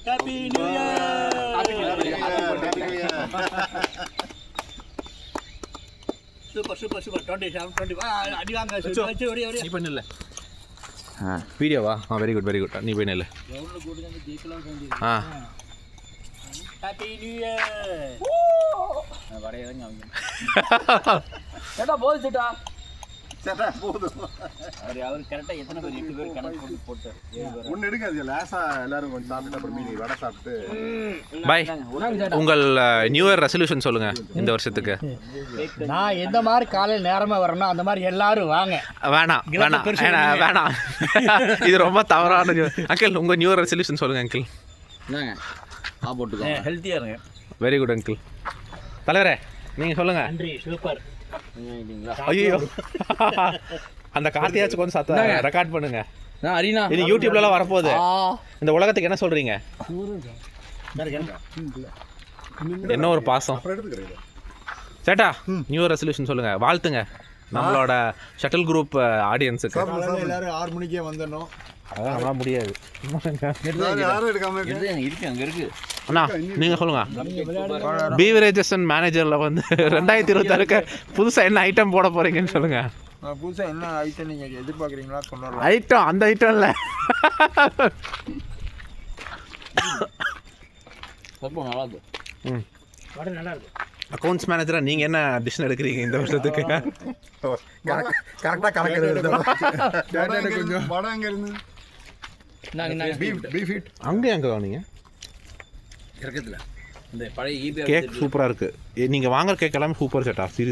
Happy new year. Super super super 27 21 அடி வாங்க வச்சு ஒரே ஒரே. நீ பண்ணல வீடியோவா? Very good very good. நீ போய் நெல்லு. ஆ ஹாப்பி நியூ இயர். வரையறங்க அவங்க சேட்டா போதும் சேட்டா சேட்டா போதும். அவர் கரெக்டாக எத்தனை பேர் 8 பேர் கணக்கு போட்டார். ஒன்று எடுக்காது லேசா எல்லாரும் கொஞ்சம் சாப்பிட்டு அப்புறம் மீதி வடை சாப்பிட்டு பாய். உங்கள் நியூ இயர் ரெசல்யூஷன் சொல்லுங்க இந்த வருஷத்துக்கு. நான் எந்த மாதிரி காலையில் நேரமாக வரணும் அந்த மாதிரி எல்லாரும் வாங்க. வேணாம் வேணாம் வேணாம் இது ரொம்ப தவறான. அங்கிள் உங்கள் நியூ இயர் ரெசல்யூஷன் சொல்லுங்க அங்கிள். என்னங்க போட்டுக்கோ ஹெல்த்தியாக இருங்க. Very good uncle. தலைவரே நீங்கள் சொல்லுங்கள். நன்றி சூப்பர். ஐயோ அந்த கார்த்தியாச்சும் கொஞ்சம் சத்த ரெக்கார்ட் பண்ணுங்க. அரினா இது யூடியூப்லலாம் வரப்போகுது. இந்த உலகத்துக்கு என்ன சொல்கிறீங்க? என்ன ஒரு பாசம். சேட்டா நியூ இயர் ரெசல்யூஷன் சொல்லுங்கள், வாழ்த்துங்க நம்மளோட ஷட்டில் குரூப் ஆடியன்ஸுக்கு. எல்லாரும் 6 மணிக்கே வந்துடணும். அதான் நம்மளால முடியாது. யாரும் எடுக்காம இருக்கு அங்கே இருக்கு. அண்ணா நீங்கள் சொல்லுங்கள். பீவரேஜஸ் அண்ட் மேனேஜரில் வந்து 2026க்கு புதுசாக என்ன ஐட்டம் போட போகிறீங்கன்னு சொல்லுங்கள். புதுசாக என்ன ஐட்டம் நீங்கள் எதிர்பார்க்குறீங்களா சொன்னாலும் ஐட்டம் அந்த ஐட்டம் இல்லை. நல்லா இருக்கு. ம் வடை நல்லா இருக்கு. அக்கௌண்ட்ஸ் மேனேஜராக நீங்கள் என்ன டிசிஷன் எடுக்கிறீங்க இந்த வருஷத்துக்கு? கரெக்டாக கணக்கு கொஞ்சம் படம் அங்கே இருந்து அங்கே எங்கே வாங்க? இறக்கத்தில் இந்த பழைய கேக் சூப்பராக இருக்குது. நீங்கள் வாங்குற கேக் எல்லாமே சூப்பர் சேட்டா. சீரியஸ்